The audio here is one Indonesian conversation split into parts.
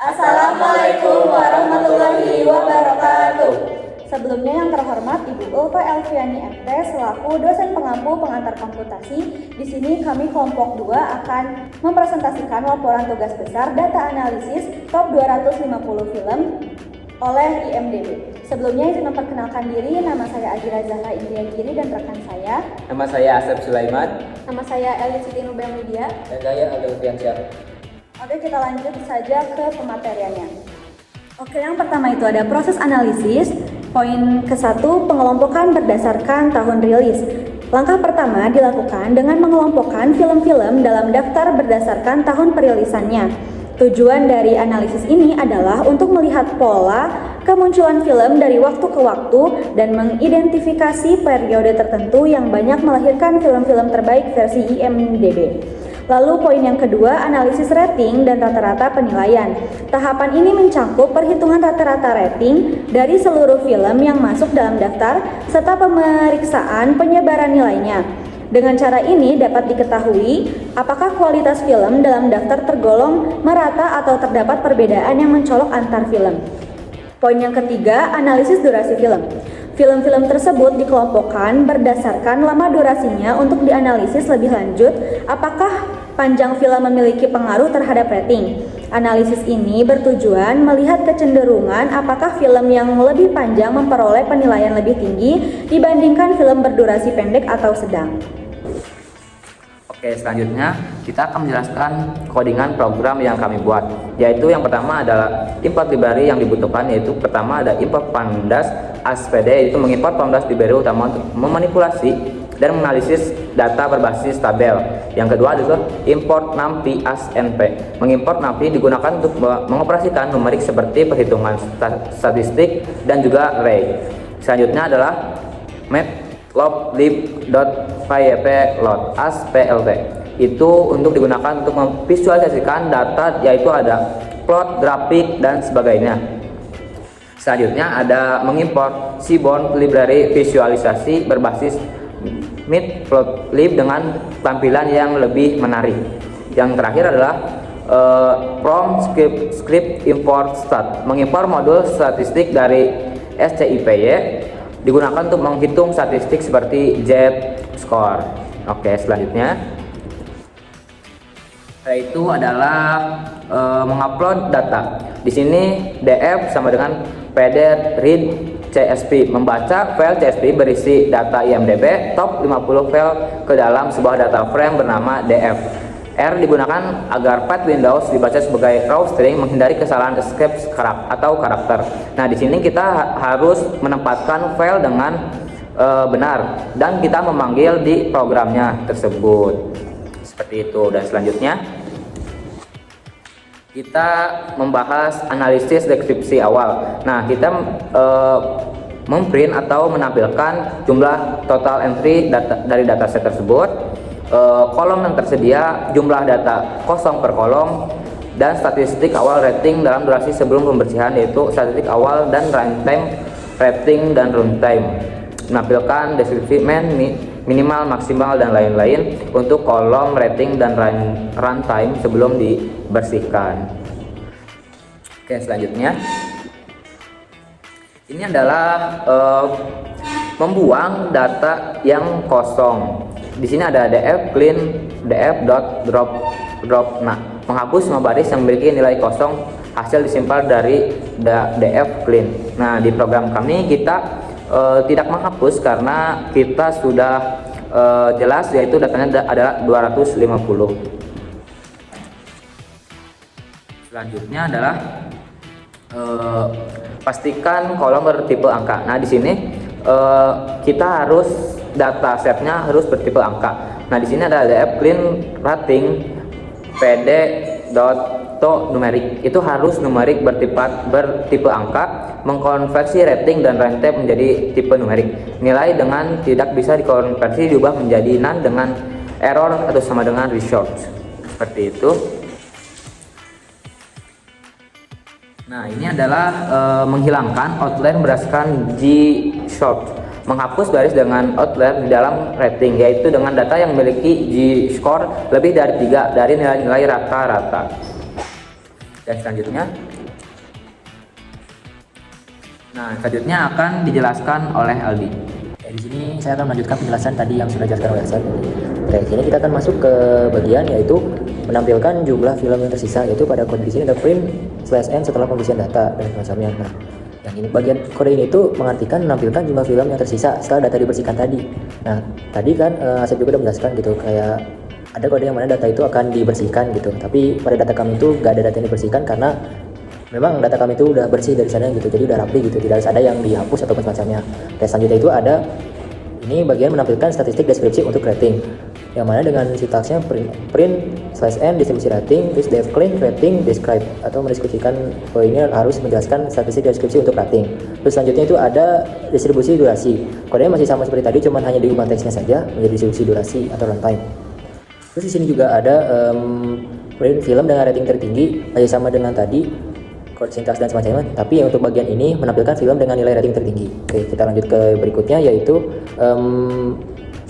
Assalamualaikum warahmatullahi wabarakatuh. Sebelumnya yang terhormat Ibu Ulfa Elviani MT selaku dosen pengampu pengantar komputasi. Di sini kami kelompok 2 akan mempresentasikan laporan tugas besar data analisis top 250 film oleh IMDb. Sebelumnya izin memperkenalkan diri, nama saya Azira Zahra Indriagiri dan rekan saya. Nama saya Asep Sulaiman. Nama saya Elis Siti Nubeng Lydia. Dan saya Aldo Fiansyah. Oke, kita lanjut saja ke pemateriannya. Oke, yang pertama itu ada proses analisis. Poin ke-1, pengelompokan berdasarkan tahun rilis. Langkah pertama dilakukan dengan mengelompokkan film-film dalam daftar berdasarkan tahun perilisannya. Tujuan dari analisis ini adalah untuk melihat pola kemunculan film dari waktu ke waktu dan mengidentifikasi periode tertentu yang banyak melahirkan film-film terbaik versi IMDb. Lalu poin yang kedua, analisis rating dan rata-rata penilaian. Tahapan ini mencakup perhitungan rata-rata rating dari seluruh film yang masuk dalam daftar serta pemeriksaan penyebaran nilainya. Dengan cara ini dapat diketahui apakah kualitas film dalam daftar tergolong merata atau terdapat perbedaan yang mencolok antar film. Poin yang ketiga, analisis durasi film. Film-film tersebut dikelompokkan berdasarkan lama durasinya untuk dianalisis lebih lanjut apakah panjang film memiliki pengaruh terhadap rating. Analisis ini bertujuan melihat kecenderungan apakah film yang lebih panjang memperoleh penilaian lebih tinggi dibandingkan film berdurasi pendek atau sedang. Oke, selanjutnya kita akan menjelaskan codingan program yang kami buat. Yaitu yang pertama adalah import library yang dibutuhkan, yaitu pertama ada import pandas ASPD, yaitu mengimport pandas library utama untuk memanipulasi dan menganalisis data berbasis tabel. Yang kedua adalah import NumPy ASNP. Mengimport NumPy digunakan untuk mengoperasikan numerik seperti perhitungan statistik dan juga array. Selanjutnya adalah matlab.lib.pyplot ASPLT. Itu untuk digunakan untuk memvisualisasikan data, yaitu ada plot, grafik, dan sebagainya. Selanjutnya ada mengimport Seaborn Library visualisasi berbasis Matplotlib dengan tampilan yang lebih menarik. Yang terakhir adalah from script import stat, mengimport modul statistik dari SCIPY digunakan untuk menghitung statistik seperti Z-score. Oke, selanjutnya yaitu adalah mengupload data. Di sini DF sama dengan PD read CSV, membaca file CSV berisi data IMDb top 50 file ke dalam sebuah data frame bernama DF. R digunakan agar path Windows dibaca sebagai raw string, menghindari kesalahan escape atau karakter. Nah, di sini kita harus menempatkan file dengan benar dan kita memanggil di programnya tersebut. Seperti itu. Dan selanjutnya kita membahas analisis deskripsi awal. Nah, kita memprint atau menampilkan jumlah total entry dari dataset tersebut, kolom yang tersedia, jumlah data kosong per kolom, dan statistik awal rating dalam durasi sebelum pembersihan, yaitu statistik awal dan runtime rating dan runtime. Menampilkan deskripsi minimal, maksimal, dan lain-lain untuk kolom rating dan runtime sebelum dibersihkan. Oke, selanjutnya ini adalah membuang data yang kosong. Di sini ada df clean df.drop. Nah, menghapus semua baris yang memiliki nilai kosong hasil disimpan dari df clean. Nah, di program kami kita tidak menghapus karena kita sudah jelas, yaitu datanya adalah 250. Selanjutnya adalah pastikan kolom bertipe angka. Nah, di sini kita harus data setnya harus bertipe angka. Nah, di sini ada df clean rating pd.to numerik. Itu harus numerik bertipe angka, mengkonversi rating dan runtime menjadi tipe numerik. Nilai dengan tidak bisa dikonversi diubah menjadi none dengan error atau sama dengan result. Seperti itu. Nah, ini adalah menghilangkan outline berdasarkan G-sort, menghapus baris dengan outline di dalam rating, yaitu dengan data yang memiliki G-score lebih dari 3 dari nilai-nilai rata-rata. Dan selanjutnya akan dijelaskan oleh Aldi. Di sini saya akan melanjutkan penjelasan tadi yang sudah dijelaskan oleh Hasan. Oke, sini kita akan masuk ke bagian yaitu menampilkan jumlah film yang tersisa, yaitu pada kode di sini ada print/n setelah pengisian data dan semacamnya. Nah, yang ini bagian kode ini itu mengartikan menampilkan jumlah film yang tersisa setelah data dibersihkan tadi. Nah, tadi kan Asep juga udah menjelaskan gitu, kayak ada kode yang mana data itu akan dibersihkan gitu. Tapi pada data kami itu gak ada data yang dibersihkan karena memang data kami itu udah bersih dari sana gitu, jadi udah rapi gitu, tidak harus ada yang dihapus ataupun semacamnya. Dan selanjutnya itu ada ini bagian menampilkan statistik deskripsi untuk rating, yang mana dengan sintaksnya print/n distribusi rating, terus def clean rating describe, atau mendeskripsikan ini harus menjelaskan statistik deskripsi untuk rating. Terus selanjutnya itu ada distribusi durasi, kodenya masih sama seperti tadi, cuman hanya diubah teksnya saja menjadi distribusi durasi atau runtime. Terus di sini juga ada print film dengan rating tertinggi, masih sama dengan tadi, kode sintaks dan semacamnya, tapi untuk bagian ini menampilkan film dengan nilai rating tertinggi. Oke, kita lanjut ke berikutnya, yaitu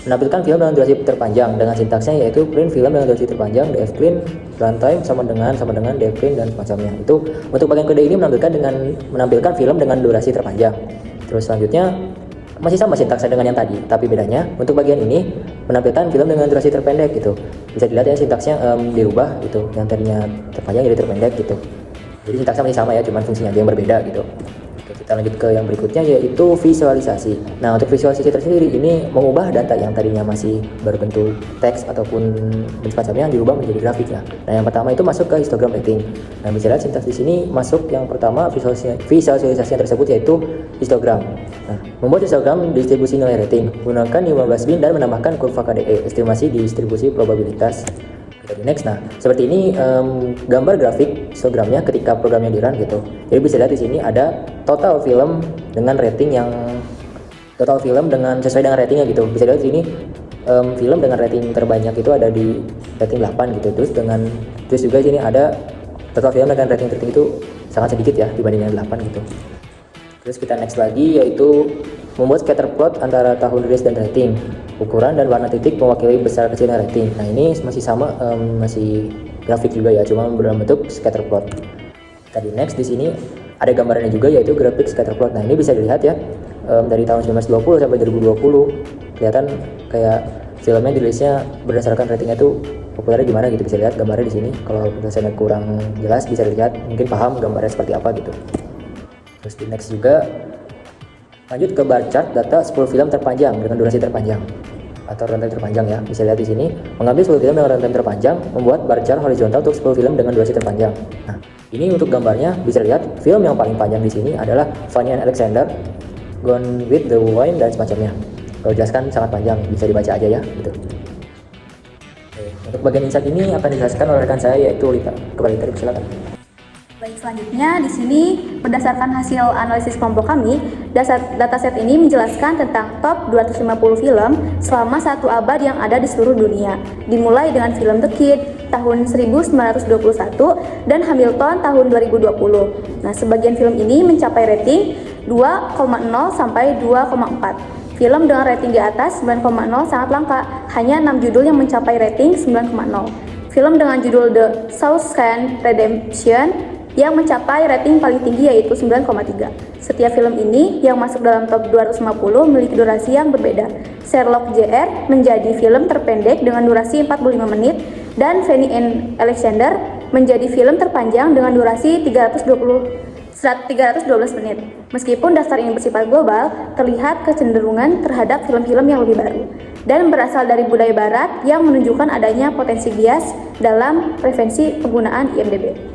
menampilkan film dengan durasi terpanjang dengan sintaksnya yaitu print film dengan durasi terpanjang, def clean runtime sama dengan def clean dan semacamnya. Itu untuk bagian kode ini menampilkan film dengan durasi terpanjang. Terus selanjutnya masih sama sintaksnya dengan yang tadi, tapi bedanya untuk bagian ini menampilkan film dengan durasi terpendek gitu. Bisa dilihat ya sintaksnya dirubah gitu, yang tadinya terpanjang jadi terpendek gitu. Jadi sintaksnya masih sama ya, cuman fungsinya aja yang berbeda gitu. Oke, kita lanjut ke yang berikutnya yaitu visualisasi. Nah, untuk visualisasi tersendiri ini mengubah data yang tadinya masih berbentuk teks ataupun semacamnya dirubah menjadi grafik ya. Nah, yang pertama itu masuk ke histogram rating. Nah, bisa lihat sintaks di sini masuk yang pertama visualisasinya tersebut yaitu histogram. Nah, membuat histogram distribusi nilai rating menggunakan 15 bin dan menambahkan kurva KDE, estimasi distribusi probabilitas. Jadi next, nah seperti ini gambar grafik histogramnya ketika programnya di run gitu. Jadi bisa lihat di sini ada total film dengan sesuai dengan ratingnya gitu. Bisa lihat di sini film dengan rating terbanyak itu ada di rating 8 gitu. Terus juga di sini ada total film dengan rating tertinggi itu sangat sedikit ya dibanding yang 8 gitu. Terus kita next lagi yaitu membuat scatter plot antara tahun rilis dan rating. Ukuran dan warna titik mewakili besar kecilnya rating. Nah, ini masih sama, masih grafik juga ya, cuma dalam bentuk scatter plot. Tadi next di sini ada gambarannya juga yaitu grafik scatter plot. Nah, ini bisa dilihat ya dari tahun 1920 sampai 2020 kelihatan kayak filmnya dirilisnya berdasarkan ratingnya tuh populernya gimana gitu. Bisa lihat gambarnya di sini. Kalau penjelasannya kurang jelas bisa dilihat, mungkin paham gambarnya seperti apa gitu. Terus di next juga lanjut ke bar chart data 10 film terpanjang dengan durasi terpanjang atau runtime terpanjang ya. Bisa lihat di sini mengambil 10 film dengan runtime terpanjang, membuat bar chart horizontal untuk 10 film dengan durasi terpanjang. Nah, ini untuk gambarnya bisa lihat film yang paling panjang di sini adalah Fanny and Alexander, Gone with the Wind dan semacamnya. Kalau jelaskan sangat panjang, bisa dibaca aja ya gitu. Oke, untuk bagian insight ini akan dijelaskan oleh rekan saya yaitu Lita. Kepada Lita, silakan. Baik, selanjutnya di sini berdasarkan hasil analisis kelompok kami, dataset ini menjelaskan tentang top 250 film selama satu abad yang ada di seluruh dunia. Dimulai dengan film The Kid tahun 1921 dan Hamilton tahun 2020. Nah, sebagian film ini mencapai rating 2,0 sampai 2,4. Film dengan rating di atas 9,0 sangat langka, hanya 6 judul yang mencapai rating 9,0. Film dengan judul The Shawshank Redemption yang mencapai rating paling tinggi yaitu 9,3. Setiap film ini yang masuk dalam top 250 memiliki durasi yang berbeda. Sherlock Jr. menjadi film terpendek dengan durasi 45 menit dan Fanny and Alexander menjadi film terpanjang dengan durasi 312 menit. Meskipun daftar ini bersifat global, terlihat kecenderungan terhadap film-film yang lebih baru dan berasal dari budaya barat yang menunjukkan adanya potensi bias dalam preferensi penggunaan IMDb.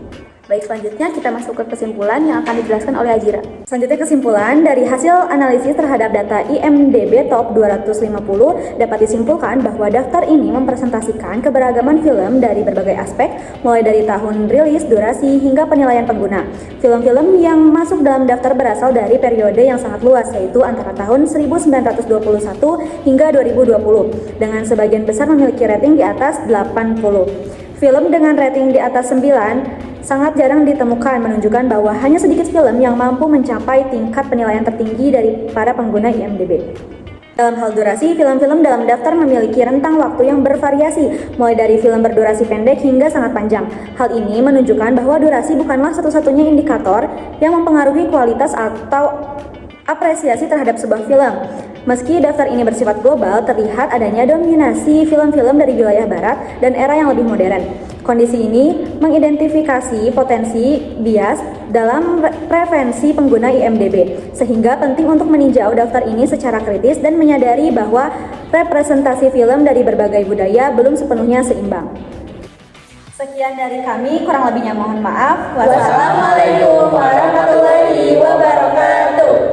Baik, selanjutnya kita masuk ke kesimpulan yang akan dijelaskan oleh Ajira. Selanjutnya kesimpulan dari hasil analisis terhadap data IMDb Top 250 dapat disimpulkan bahwa daftar ini mempresentasikan keberagaman film dari berbagai aspek, mulai dari tahun rilis, durasi, hingga penilaian pengguna. Film-film yang masuk dalam daftar berasal dari periode yang sangat luas, yaitu antara tahun 1921 hingga 2020, dengan sebagian besar memiliki rating di atas 80. Film dengan rating di atas 9 sangat jarang ditemukan, menunjukkan bahwa hanya sedikit film yang mampu mencapai tingkat penilaian tertinggi dari para pengguna IMDb. Dalam hal durasi, film-film dalam daftar memiliki rentang waktu yang bervariasi, mulai dari film berdurasi pendek hingga sangat panjang. Hal ini menunjukkan bahwa durasi bukanlah satu-satunya indikator yang mempengaruhi kualitas atau apresiasi terhadap sebuah film. Meski daftar ini bersifat global, terlihat adanya dominasi film-film dari wilayah barat dan era yang lebih modern. Kondisi ini mengidentifikasi potensi bias dalam preferensi pengguna IMDb, sehingga penting untuk meninjau daftar ini secara kritis dan menyadari bahwa representasi film dari berbagai budaya belum sepenuhnya seimbang. Sekian dari kami, kurang lebihnya mohon maaf. Wassalamualaikum warahmatullahi wabarakatuh.